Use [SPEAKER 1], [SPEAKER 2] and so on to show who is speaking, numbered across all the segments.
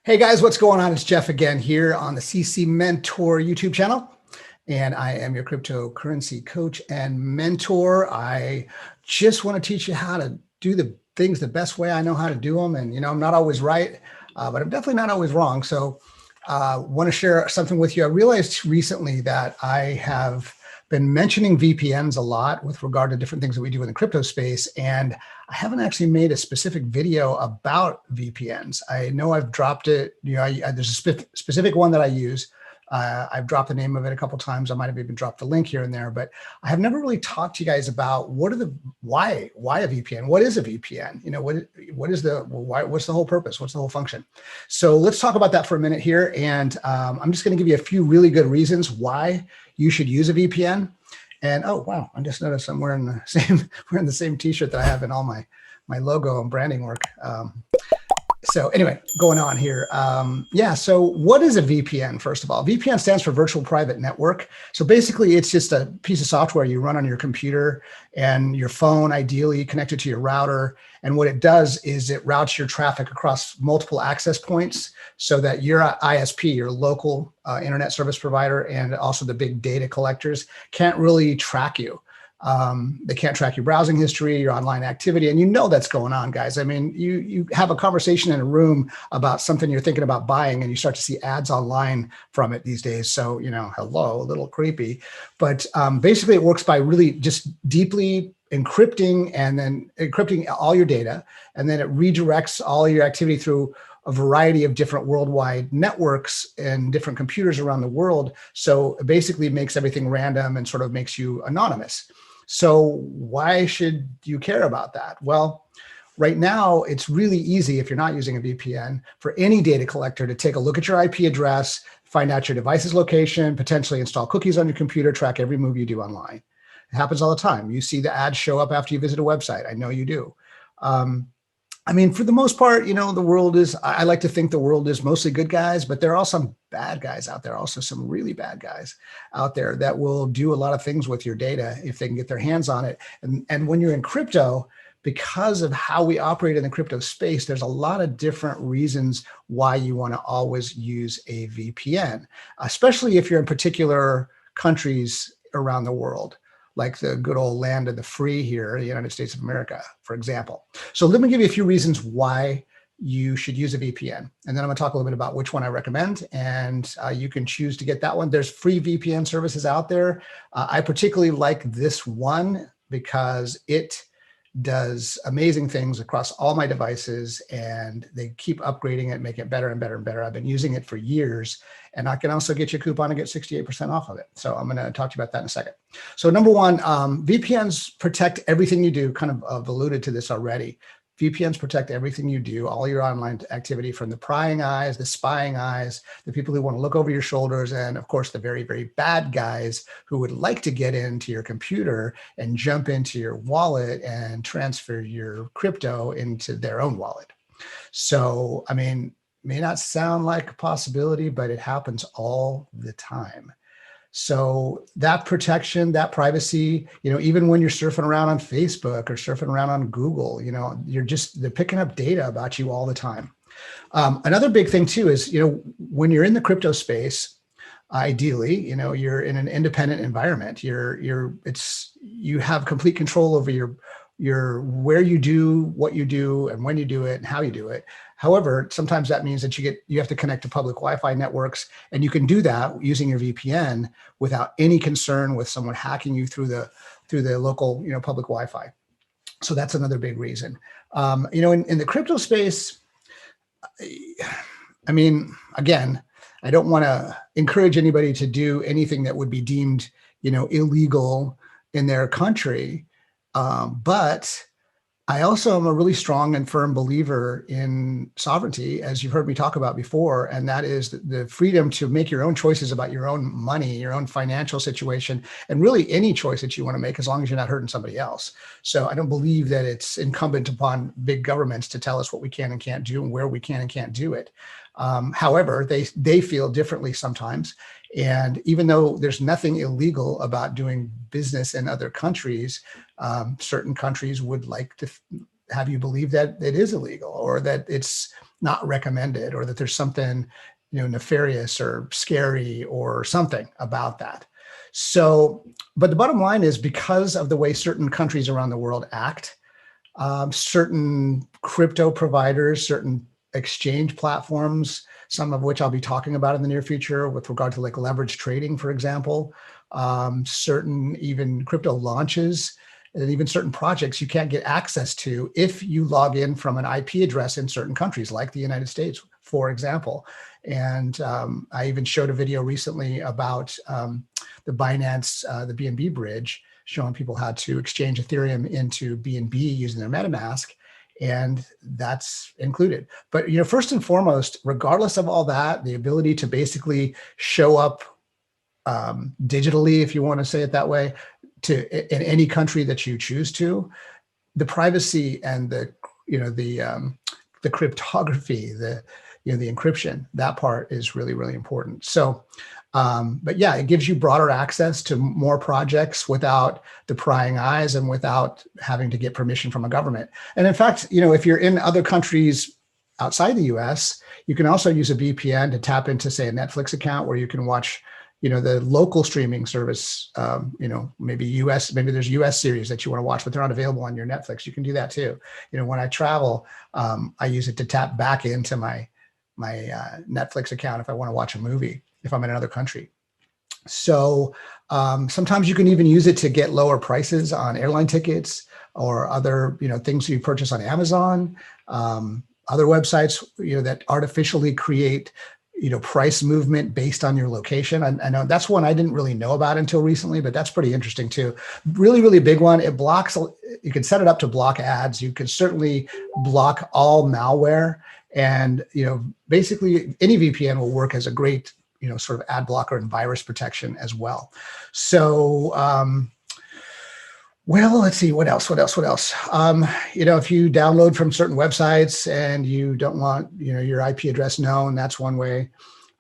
[SPEAKER 1] Hey guys, what's going on? It's Jeff again here on the CC Mentor YouTube channel. And I am your cryptocurrency coach and mentor. I just want to teach you how to do the things the best way I know how to do them. And, I'm not always right, but I'm definitely not always wrong. So want to share something with you. I realized recently that I have been mentioning VPNs a lot with regard to different things that we do in the crypto space. And I haven't actually made a specific video about VPNs. I know I've dropped it. There's a specific one that I use. I've dropped the name of it a couple of times. I might have even dropped the link here and there, but I have never really talked to you guys about why a VPN? What is a VPN? What's the whole purpose? What's the whole function? So let's talk about that for a minute here. And I'm just going to give you a few really good reasons why you should use a VPN. And oh wow, I just noticed I'm wearing the same T-shirt that I have in all my logo and branding work. So anyway, going on here. So what is a VPN, first of all? VPN stands for Virtual Private Network. So basically, it's just a piece of software you run on your computer and your phone, ideally connected to your router. And what it does is it routes your traffic across multiple access points so that your ISP, your local internet service provider, and also the big data collectors can't really track you. They can't track your browsing history, your online activity, and that's going on, guys. I mean, you have a conversation in a room about something you're thinking about buying, and you start to see ads online from it these days. So, hello, a little creepy, but basically it works by really just deeply encrypting and then encrypting all your data, and then it redirects all your activity through a variety of different worldwide networks and different computers around the world. So it basically makes everything random and sort of makes you anonymous. So why should you care about that? Well, right now, it's really easy if you're not using a VPN for any data collector to take a look at your IP address, find out your device's location, potentially install cookies on your computer, track every move you do online. It happens all the time. You see the ads show up after you visit a website. I know you do. For the most part, I like to think the world is mostly good guys, but there are some bad guys out there, also some really bad guys out there that will do a lot of things with your data if they can get their hands on it. And when you're in crypto, because of how we operate in the crypto space, there's a lot of different reasons why you want to always use a VPN, especially if you're in particular countries around the world, like the good old land of the free here, the United States of America, for example. So let me give you a few reasons why you should use a VPN. And then I'm gonna talk a little bit about which one I recommend, and you can choose to get that one. There's free VPN services out there. I particularly like this one because it does amazing things across all my devices, and they keep upgrading it, making it better and better and better. I've been using it for years, and I can also get you a coupon and get 68% off of it. So I'm going to talk to you about that in a second. So number one, VPNs protect everything you do. Kind of I've alluded to this already. VPNs protect everything you do, all your online activity, from the prying eyes, the spying eyes, the people who want to look over your shoulders, and of course, the very, very bad guys who would like to get into your computer and jump into your wallet and transfer your crypto into their own wallet. So, may not sound like a possibility, but it happens all the time. So that protection, that privacy, even when you're surfing around on Facebook or surfing around on Google, they're picking up data about you all the time. Another big thing too is, when you're in the crypto space, ideally, you're in an independent environment. You have complete control over your where you do, what you do, and when you do it, and how you do it. However, sometimes that means that you have to connect to public Wi-Fi networks, and you can do that using your VPN without any concern with someone hacking you through the local public Wi-Fi. So that's another big reason. In the crypto space, again, I don't want to encourage anybody to do anything that would be deemed illegal in their country. But I also am a really strong and firm believer in sovereignty, as you've heard me talk about before, and that is the freedom to make your own choices about your own money, your own financial situation, and really any choice that you want to make, as long as you're not hurting somebody else. So I don't believe that it's incumbent upon big governments to tell us what we can and can't do and where we can and can't do it. However, they feel differently sometimes. And even though there's nothing illegal about doing business in other countries, certain countries would like to have you believe that it is illegal, or that it's not recommended, or that there's something, nefarious or scary or something about that. So, but the bottom line is, because of the way certain countries around the world act, certain crypto providers, certain exchange platforms, some of which I'll be talking about in the near future with regard to like leverage trading, for example, certain even crypto launches, and even certain projects you can't get access to if you log in from an IP address in certain countries, like the United States, for example. And I even showed a video recently about the Binance, the BNB bridge, showing people how to exchange Ethereum into BNB using their MetaMask, and that's included. But first and foremost, regardless of all that, the ability to basically show up digitally, if you want to say it that way, in any country that you choose to, the privacy and the cryptography, the encryption, that part is really, really important. So, but yeah, it gives you broader access to more projects without the prying eyes and without having to get permission from a government. And in fact, if you're in other countries outside the US, you can also use a VPN to tap into, say, a Netflix account where you can watch the local streaming service, maybe there's US series that you want to watch, but they're not available on your Netflix. You can do that too. When I travel, I use it to tap back into my Netflix account if I want to watch a movie, if I'm in another country. So sometimes you can even use it to get lower prices on airline tickets or other, things you purchase on Amazon, other websites, that artificially create price movement based on your location. I know that's one I didn't really know about until recently, but that's pretty interesting too. Really, really big one. It blocks, you can set it up to block ads. You can certainly block all malware. And, basically any VPN will work as a great, sort of ad blocker and virus protection as well. So, well, let's see, what else? If you download from certain websites and you don't want, your IP address known, that's one way.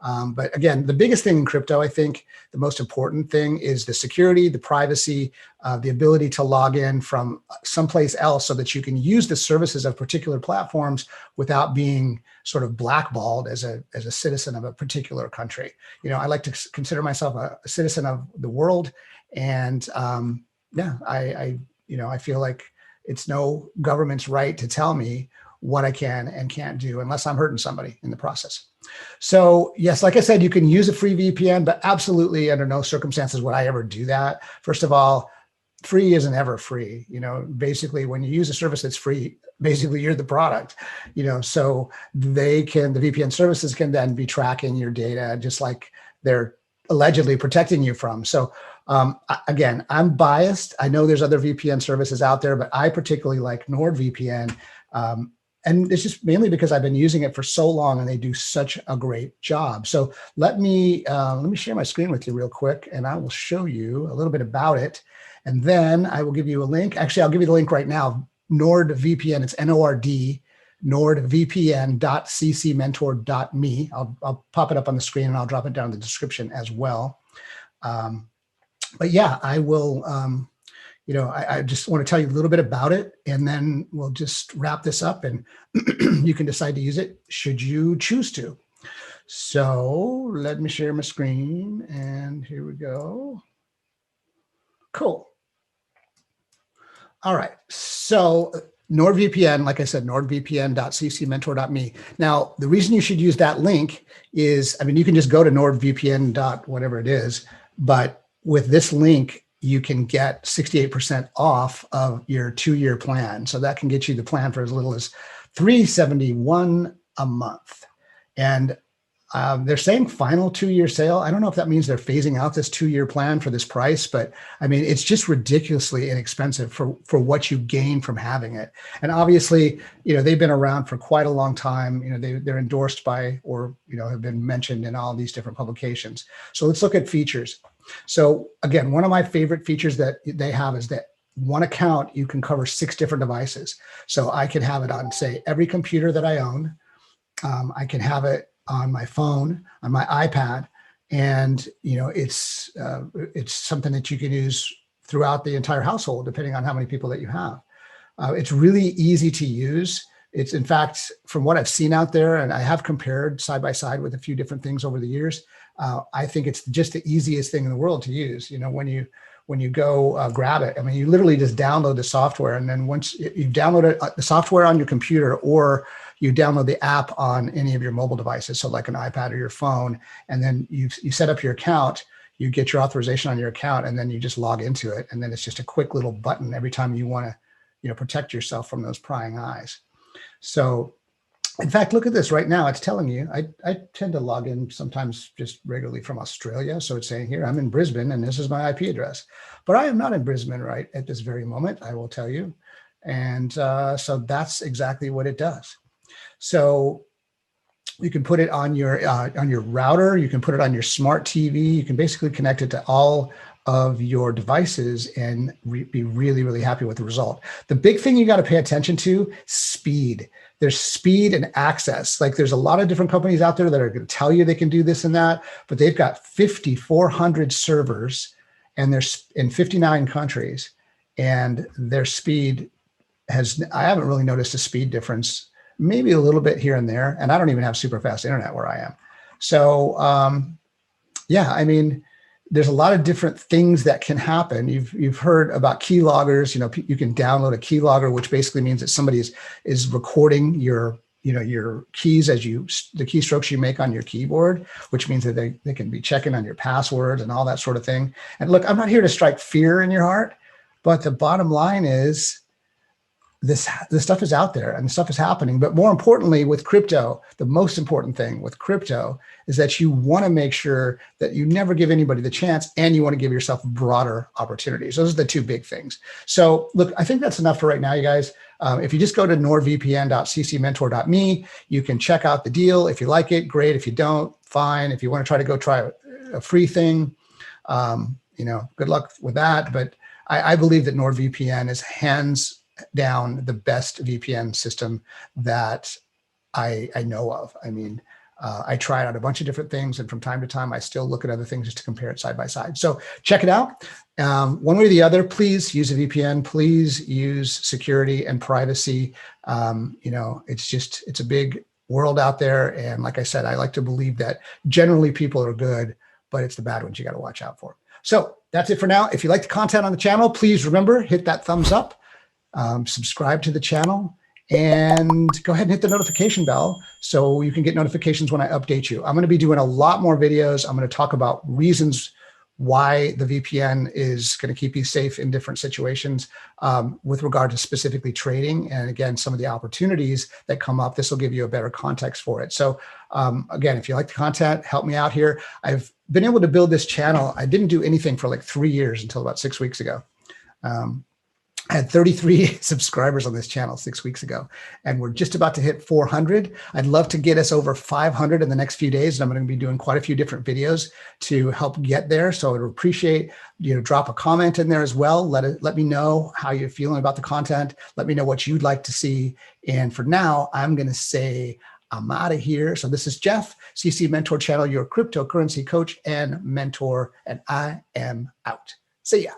[SPEAKER 1] But again, the biggest thing in crypto, I think the most important thing is the security, the privacy, the ability to log in from someplace else so that you can use the services of particular platforms without being sort of blackballed as a citizen of a particular country. I like to consider myself a citizen of the world, and I feel like it's no government's right to tell me what I can and can't do unless I'm hurting somebody in the process. So yes, like I said, you can use a free VPN, but absolutely under no circumstances would I ever do that. First of all, free isn't ever free. Basically when you use a service that's free, basically you're the product, so the VPN services can then be tracking your data just like they're allegedly protecting you from. So again, I'm biased. I know there's other VPN services out there, but I particularly like Nordvpn. And it's just mainly because I've been using it for so long and they do such a great job. So let me share my screen with you real quick, and I will show you a little bit about it. And then I will give you a link. Actually, I'll give you the link right now. Nordvpn, it's Nord, nordvpn.ccmentor.me. I'll pop it up on the screen and I'll drop it down in the description as well. But yeah, I will, I just want to tell you a little bit about it, and then we'll just wrap this up and you can decide to use it should you choose to. So let me share my screen, and here we go. Cool. All right. So NordVPN, like I said, nordvpn.ccmentor.me. Now, the reason you should use that link is, you can just go to nordvpn. Whatever it is, but with this link, you can get 68% off of your 2-year plan. So that can get you the plan for as little as $371 a month. And they're saying final 2-year sale. I don't know if that means they're phasing out this 2-year plan for this price, but it's just ridiculously inexpensive for what you gain from having it. And obviously, they've been around for quite a long time. They're endorsed by, or, have been mentioned in all these different publications. So let's look at features. So again, one of my favorite features that they have is that one account, you can cover 6 different devices. So I can have it on, say, every computer that I own. I can have it on my phone, on my iPad, and it's something that you can use throughout the entire household, depending on how many people that you have. It's really easy to use. It's, in fact, from what I've seen out there, and I have compared side by side with a few different things over the years, I think it's just the easiest thing in the world to use. You know, when you go grab it, I mean, you literally just download the software, and then once you've downloaded the software on your computer, or you download the app on any of your mobile devices, so like an iPad or your phone, and then you set up your account, you get your authorization on your account, and then you just log into it, and then it's just a quick little button every time you want to, you know, protect yourself from those prying eyes. So, in fact, look at this right now. It's telling you, I tend to log in sometimes just regularly from Australia. So it's saying here, I'm in Brisbane and this is my IP address, but I am not in Brisbane right at this very moment, I will tell you. And so that's exactly what it does. So you can put it on your router. You can put it on your smart TV. You can basically connect it to all of your devices and be really, really happy with the result. The big thing you got to pay attention to, speed. There's speed and access. Like, there's a lot of different companies out there that are going to tell you they can do this and that, but they've got 5,400 servers and they're in 59 countries, and their speed I haven't really noticed a speed difference, maybe a little bit here and there. And I don't even have super fast internet where I am. So yeah, I mean, there's a lot of different things that can happen. You've heard about keyloggers. You know, you can download a keylogger, which basically means that somebody is recording your keys as the keystrokes you make on your keyboard, which means that they can be checking on your passwords and all that sort of thing. And look, I'm not here to strike fear in your heart, but the bottom line is, this stuff is out there and the stuff is happening. But more importantly, with crypto, the most important thing with crypto is that you want to make sure that you never give anybody the chance, and you want to give yourself broader opportunities. Those are the two big things. So look, I think that's enough for right now, you guys. If you just go to nordvpn.ccmentor.me, you can check out the deal. If you like it, great. If you don't, fine. If you want to try a free thing, you know, good luck with that. But I believe that Nordvpn is hands down the best VPN system that I know of. I mean, I tried out a bunch of different things, and from time to time, I still look at other things just to compare it side by side. So check it out. One way or the other, please use a VPN. Please use security and privacy. You know, it's a big world out there. And like I said, I like to believe that generally people are good, but it's the bad ones you got to watch out for. So that's it for now. If you like the content on the channel, please remember, hit that thumbs up. Subscribe to the channel, and go ahead and hit the notification bell so you can get notifications when I update you. I'm going to be doing a lot more videos. I'm going to talk about reasons why the VPN is going to keep you safe in different situations with regard to specifically trading. And again, some of the opportunities that come up, this will give you a better context for it. So again, if you like the content, help me out here. I've been able to build this channel. I didn't do anything for like 3 years until about 6 weeks ago. I had 33 subscribers on this channel 6 weeks ago, and we're just about to hit 400. I'd love to get us over 500 in the next few days, and I'm going to be doing quite a few different videos to help get there. So I'd appreciate, you know, drop a comment in there as well. Let me know how you're feeling about the content. Let me know what you'd like to see. And for now, I'm going to say I'm out of here. So this is Jeff, CC Mentor Channel, your cryptocurrency coach and mentor, and I am out. See ya.